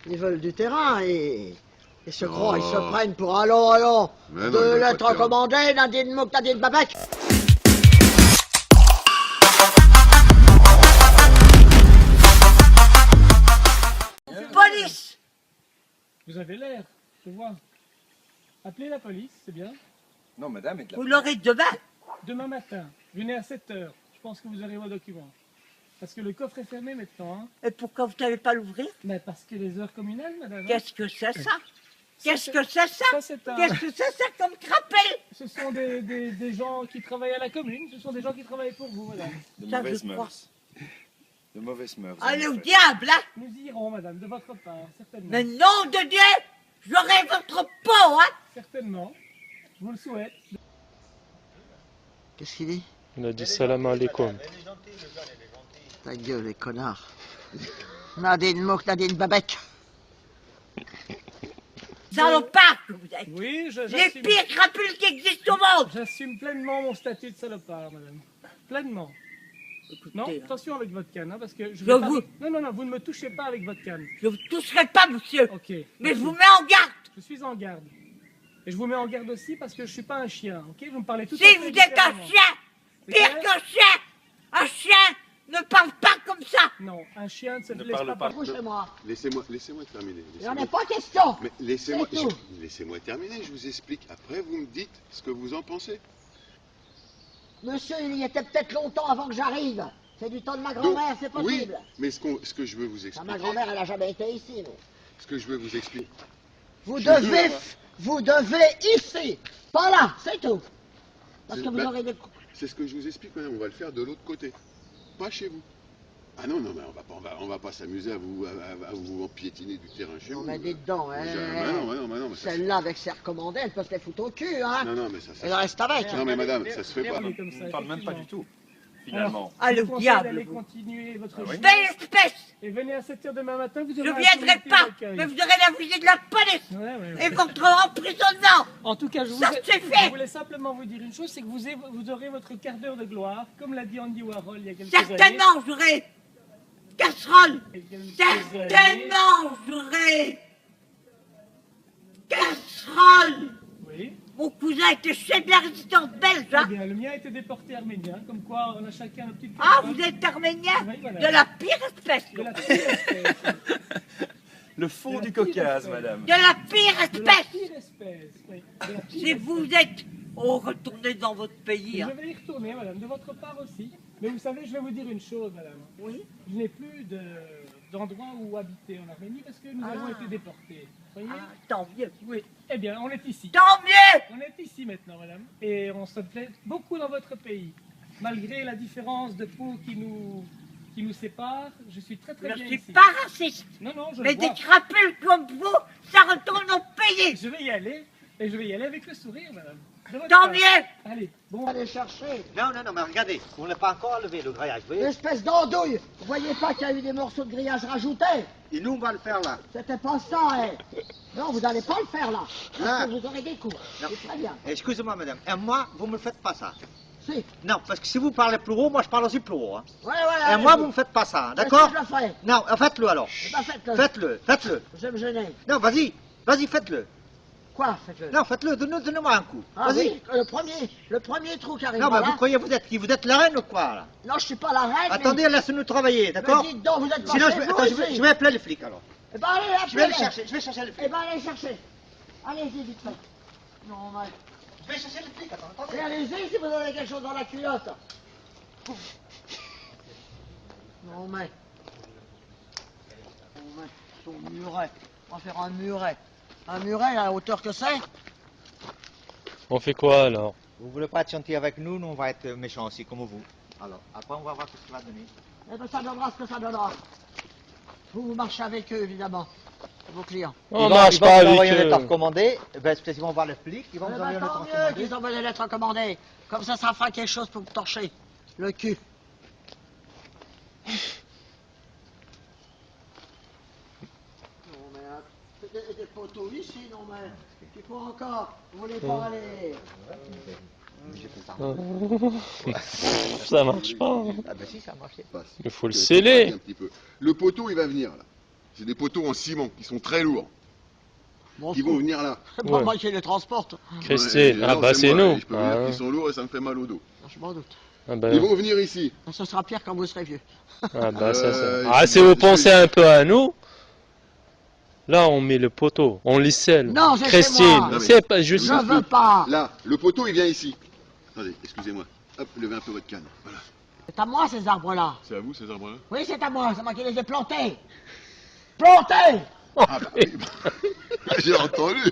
Ils veulent du terrain et se croient, ils se prennent pour allons, de lettres commandées, Nadine Mouk, Nadine Babek. Police! Vous avez l'air, je vois. Appelez la police, c'est bien. Non, madame, Vous l'aurez demain? Demain matin, venez à 7 h. Je pense que vous aurez vos documents. Parce que le coffre est fermé maintenant. Hein. Et pourquoi vous n'allez pas l'ouvrir? Mais parce que les heures communales, madame. Qu'est-ce que c'est ça? Qu'est-ce que c'est ça? C'est un... Qu'est-ce que c'est ça comme crapel? Ce sont des gens qui travaillent à la commune. Ce sont des gens qui travaillent pour vous, madame. De mauvaises mœurs. De mauvaises mœurs. Allez au diable, hein? Nous irons, madame, de votre part, certainement. Mais nom de Dieu! J'aurai votre peau, hein? Certainement. Je vous le souhaite. Qu'est-ce qu'il dit? Il a dit salam alaikum. Ta gueule, les connards. Nadine Mouk, Nadine Babek. Salopard que vous êtes. Oui, les pires crapules qui existent au monde. J'assume pleinement mon statut de salopard, madame. Pleinement. Écoutez, Non, hein. attention avec votre canne, hein, parce que je Je vais pas... vous- Non, vous ne me touchez pas avec votre canne. Je vous toucherai pas, monsieur. Ok. Mais je merci. vous mets en garde. Je suis en garde. Et je vous mets en garde aussi parce que je suis pas un chien, ok? Vous me parlez tout à Si fait vous êtes un différemment. chien, C'est pire clair qu'un chien. Un chien ne parle pas comme ça. Non, un chien ne se Ne laisse parle pas pas. parler. Couchez-moi. Laissez-moi terminer. Il n'y en a pas question. Mais laissez-moi C'est tout. laissez-moi terminer, je vous explique. Après, vous me dites ce que vous en pensez. Monsieur, il y était peut-être longtemps avant que j'arrive. C'est du temps de ma Donc, grand-mère, c'est oui, possible. mais ce que je veux vous Ah, expliquer, ma grand-mère, elle n'a jamais été ici. Mais... ce que je veux vous expliquer, Vous Je devez, veux- vous devez ici, pas là, c'est tout. Parce que vous Ben, aurez des... c'est ce que je vous explique, madame. On va le faire de l'autre côté, pas chez vous. Ah non, mais on va pas s'amuser à vous piétiner du terrain chez Non, vous. mais dites donc, hein. Non, mais ça, Celle-là, avec ses recommandés, elle peut se les foutre au cul, hein. non, mais ça Elle reste avec. non, mais madame, ça se fait pas. Regardez comme ça, On ne parle même pas effectivement. du tout, finalement. Allez Je au vous conseille diable, d'aller vous. continuer votre Ah oui. journée. Belle espèce. Et venez à 7 h demain matin, vous Je aurez un viendrai comité pas, d'accueil. mais vous aurez la visite de la police Ouais. et votre emprisonnement. En tout cas, je Ça, c'est fait. je voulais simplement vous dire une chose, c'est que vous aurez votre quart d'heure de gloire, comme l'a dit Andy Warhol il y a quelques années. Certainement, j'aurai casserole. Il y a quelques années. Certainement, j'aurai casserole. Oui. Mon cousin était chef de la résistance belge, Eh hein. bien, le mien a été déporté arménien, comme quoi on a chacun nos petites Ah, casseroles. vous êtes arménien? Oui, voilà. De la pire espèce. De la pire espèce. Le fond De la du pire Caucase, espèce. madame. De la pire De la espèce. pire espèce. Oui. De la pire Si espèce. vous êtes... Oh, retournez dans votre pays, hein. Je vais y retourner, madame, de votre part aussi. Mais vous savez, je vais vous dire une chose, madame. Oui. Je n'ai plus d'endroit où habiter en Arménie parce que nous Ah. avons été déportés. Voyez? Ah, tant mieux. Oui. Eh bien, on est ici. Tant mieux. On est ici maintenant, madame. Et on se plaît beaucoup dans votre pays. Malgré la différence de peau qui nous sépare, je suis très Je bien ne suis ici. pas raciste. Non, je Mais le des vois. crapules comme vous, ça retourne au pays. Je vais y aller. Et je vais y aller avec le sourire, madame. De votre Tant part. mieux. Allez, bon. Allez chercher. Non, mais regardez, on n'a pas encore enlevé le grillage, vous voyez. Espèce d'andouille. Vous voyez pas qu'il y a eu des morceaux de grillage rajoutés? Et nous, on va le faire là. C'était pas ça, hein. Non, vous n'allez pas le faire là. Parce Ah. que vous aurez des coups. Non. C'est très bien. Excusez-moi, madame. Et moi, vous me faites pas ça. Si. Non, parce que si vous parlez plus haut, moi je parle aussi plus haut. Hein. Ouais. Et moi, vous me faites pas ça, d'accord? Je le ferai. Non, faites-le alors. Eh ben, faites-le. Faites-le. Vous allez me gêner. Non, vas-y, faites-le. Quoi, faites-le? Non, faites-le, donnez-moi un coup. Ah Vas-y. oui, le premier trou qui arrive Non, mais là. vous croyez, vous êtes la reine ou quoi, là? Non, je suis pas la reine. Attendez, laissez-nous travailler, d'accord? Mais dites donc, vous êtes pas Sinon, chez vous, je ici. vais appeler les flics alors. Eh ben, allez, Je vais appelez-les. je vais chercher les Eh flics. ben, allez chercher. Allez-y, vite fait. Non, mais... Je vais chercher les flics, attends. Et allez-y si vous avez quelque chose dans la culotte. Non, mais... Son muret. On va faire un muret. Un muret à la hauteur que c'est? On fait quoi alors? Vous voulez pas être gentil avec nous, nous on va être méchants aussi comme vous. Alors, après on va voir ce que ça va donner. Eh ben, ça donnera ce que ça donnera. Vous marchez avec eux, évidemment. Vos clients. On marche pas avec envoyer une eux. lettre recommandée, ben, ils vont voir les flics, ils vont Eh vous ben, envoyer une lettre tant mieux recommandée. qu'ils envoient les lettres recommandées. Comme ça fera quelque chose pour vous torcher le cul. Non, mais des poteaux ici, non, mais il faut encore. Vous voulez pas aller. Ça marche pas. Ah ben si, ça a marché. Il faut le sceller. Un petit peu. Le poteau, il va venir là. C'est des poteaux en ciment qui sont très lourds, Bon, qui vont venir là. c'est pas Ouais. moi qui les transporte. Christine, Ouais, ah non, bah c'est moi, nous. Je peux vous dire Ah, qu'ils sont lourds et ça me fait mal au dos. Je m'en doute. ah bah, Ils vont venir ici. Ce sera pire quand vous serez vieux. ah bah, ça. Ah, Ah, si vous pensez un peu à nous, là on met le poteau, on les scelle. Non, c'est chez Christine, moi. Non, mais- c'est pas, je Je sais. veux pas. Là, le poteau il vient ici. Attendez, excusez-moi. Hop, levez un peu votre canne. Voilà. C'est à moi ces arbres-là. C'est à vous ces arbres-là? Oui, c'est à moi. C'est moi qui les ai plantés. Plantés. Ah bah oui. J'ai entendu.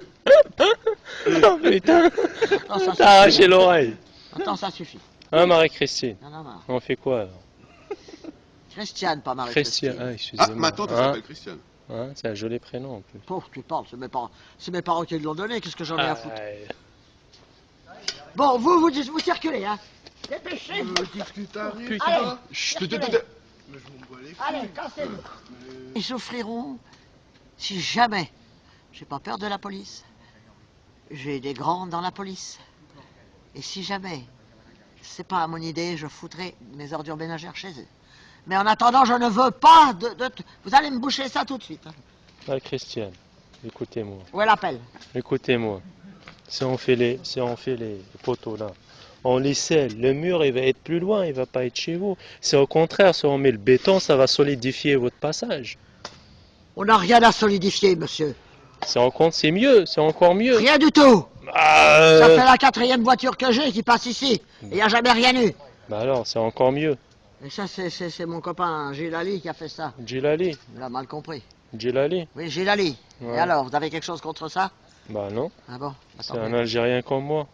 Oh putain, Attends, ça t'as arraché suffit. l'oreille. Attends, ça suffit. Hein, Marie-Christine, Non, non, non. on fait quoi alors? Christiane, pas Christian, Marie-Christine. ah, Ah, excusez-moi. ma tante elle Hein, s'appelle Christiane. hein, c'est un joli prénom en plus. Pauvre, tu parles, c'est mes parents qui l'ont donné, qu'est-ce que j'en ai à foutre. Ah, Bon, vous circulez, hein. Dépêchez-vous. Allez, Chut, allez, cassez-vous. Ils souffriront si jamais j'ai pas peur de la police. J'ai des grands dans la police. Et si jamais c'est pas à mon idée, je foutrai mes ordures ménagères chez eux. Mais en attendant, je ne veux pas vous allez me boucher ça tout de suite. Hein. Ah, Christiane, écoutez-moi, Où est l'appel? écoutez-moi. Si on fait les poteaux là, on les scelle, le mur il va être plus loin, il va pas être chez vous. C'est au contraire, si on met le béton, ça va solidifier votre passage. On n'a rien à solidifier, monsieur. C'est mieux, c'est encore mieux. Rien du tout. Ah, Ça fait la 4e voiture que j'ai qui passe ici. Et il n'y a jamais rien eu. bah alors, c'est encore mieux. Et ça, c'est mon copain Gilles Ali qui a fait ça. Djilali, Il a mal compris. Djilali. Oui, Gilles Ali. Ouais. Et alors, vous avez quelque chose contre ça? Bah non, Ah bon? c'est Attendez. un Algérien comme moi.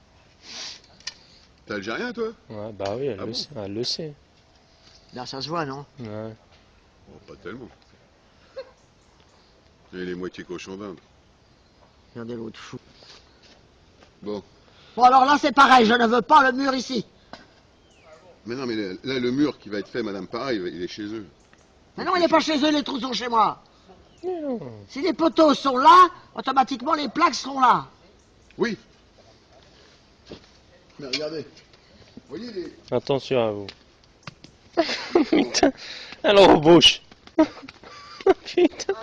T'es algérien toi? Ouais, bah oui, Ah bon elle le sait. Là, ça se voit, non? Ouais. Oh, pas tellement. Et les moitiés cochons d'Inde. Regardez l'autre fou. Bon. Bon, alors là, c'est pareil. Je ne veux pas le mur ici. Mais non, mais là, le mur qui va être fait, madame, pareil, il est chez eux. Mais non, il n'est pas chez eux, les trous sont chez moi. Non. Si les poteaux sont là, automatiquement, les plaques seront là. Oui. Mais regardez. Vous voyez les... Attention à vous. Putain, alors rebouche. Putain,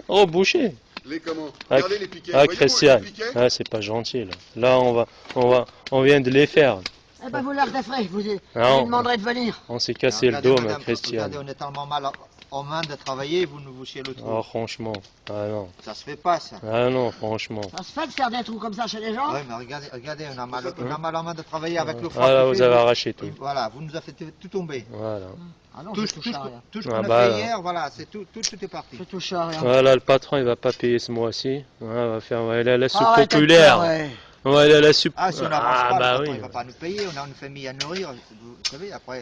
reboucher. Les comment? Ah, Regardez les piquets. ah Voyez-vous, Christian, les piquets ah, c'est pas gentil là. Là on vient de les faire. Eh ben, vous leur déferez. Vous lui Non. demanderez de venir. On s'est cassé le Regardez, dos, ma madame, Christian. Regardez, on est tellement mal en main de travailler, vous nous bouchez le trou. Ah franchement, ah non, Ça se fait pas, ça. ah non, franchement. Ça se fait de faire des trous comme ça chez les gens? Ouais, mais regardez, on a mal en main de travailler avec le froid. Ah là, qui vous fait, avez arraché tout. Voilà, vous nous avez fait tout tomber. Voilà. Ah non, Tout je ce touche à rien. qu'on Ah a bah, fait là. hier, voilà, c'est tout est parti. Je touche à rien. Voilà, le patron il va pas payer ce mois-ci. Ouais, on va faire la soupe Arrêtez de populaire. pleurer. Ouais, la soupe. Ah, si on n'avance Ah pas, bah le patron, oui. il va pas nous payer, on a une famille à nourrir. Vous savez, après,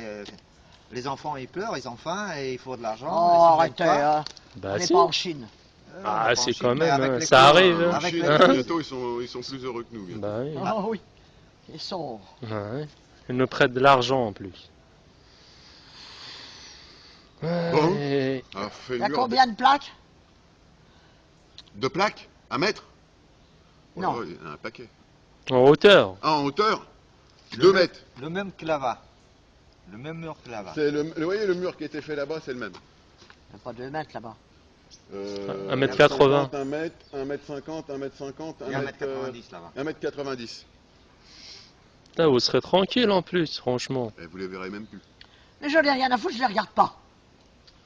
les enfants ils pleurent, ils ont faim et il faut de l'argent. Oh, et s'ils arrêtez, viennent pas, hein. Bah On n'est si. pas en Chine. on Ah, va pas c'est en Chine, quand mais même, avec hein, les ça cours, arrive, hein. En avec Chine, les- bientôt, ils sont plus heureux que nous. Bientôt. Bah oui. Oh oui. Ils sont... Ouais. Ils nous prêtent de l'argent en plus. Bon. Ouais. Alors, fait Il y le a mur combien de plaques? de plaques? Un mètre? Oh Non. là, il y en a un paquet. En hauteur. Ah, en hauteur? Le 2 même- mètres. Le même que là-bas. Le même mur que là-bas. C'est vous voyez le mur qui a été fait là-bas, c'est le même. Il n'y a pas 2 mètres là-bas. 1m80. 1 mètre, 1 mètre 50, 1 mètre 50, Il y a 1 mètre 1m90 là-bas. 1 mètre 90. Putain, vous serez tranquille en plus, franchement. Et vous les verrez même plus. Mais je n'ai rien à foutre, je ne les regarde pas.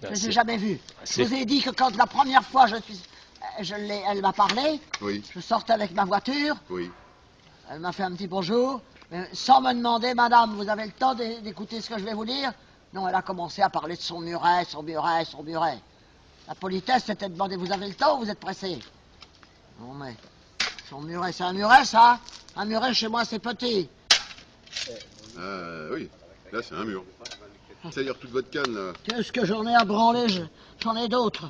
Je Ah, ne les ai c'est- jamais vus. Je c'est- vous ai dit que quand la première fois elle m'a parlé, Oui, je sortais avec ma voiture, oui. elle m'a fait un petit bonjour, mais sans me demander, madame, vous avez le temps d'écouter ce que je vais vous dire? Non, elle a commencé à parler de son muret, son muret, son muret. La politesse, c'était de demander, vous avez le temps ou vous êtes pressé? Non, mais son muret, c'est un muret, ça? Un muret, chez moi, c'est petit. Oui, là c'est un mur. C'est-à-dire toute votre canne là. Qu'est-ce que j'en ai à branler? J'en ai d'autres.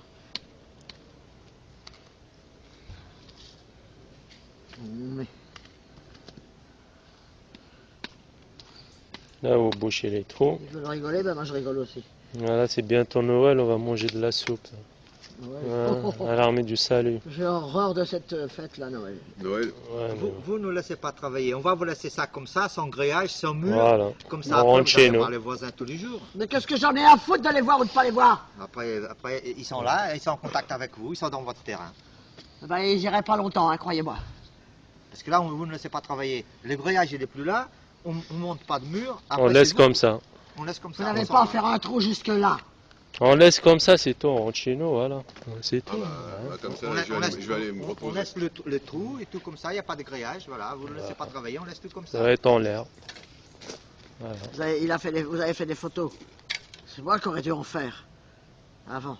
Mais Là, vous bouchez les trous. ils veulent rigoler, ben moi je rigole aussi. Voilà, c'est bientôt Noël, on va manger de la soupe. À l'armée du salut. J'ai horreur de cette fête-là, Noël. Noël. Ouais, Vous ne laissez pas travailler. On va vous laisser ça comme ça, sans grillage, sans mur. Voilà. Comme On ça, après, rentre vous chez allez nous. voir les voisins tous les jours. Mais qu'est-ce que j'en ai à foutre de les voir ou de pas les voir? Après, ils sont là, ils sont en contact avec vous, ils sont dans votre terrain. Ben, ils iraient pas longtemps, hein, croyez-moi. Parce que là, vous ne laissez pas travailler. Le grillage, il n'est plus là. On ne monte pas de mur. Après, On laisse c'est comme vous. ça. On laisse comme Vous ça. n'avez on s'en pas à va. faire un trou jusque-là. On laisse comme ça, c'est tout. On rentre chez nous, voilà. C'est Ah tout. bah, comme ça, On là, laisse- je vais aller me on reposer. laisse le trou et tout comme ça, il n'y a pas de grillage, voilà, vous ne laissez pas travailler, on laisse tout comme Ça ça. va être en l'air. Voilà. Vous avez fait des photos. C'est moi qui aurais dû en faire. Avant.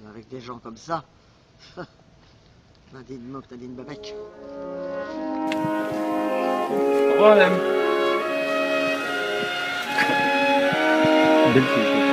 Avec des gens comme ça. Nadine Mock, Nadine Babec. Au revoir, madame. Belle fille.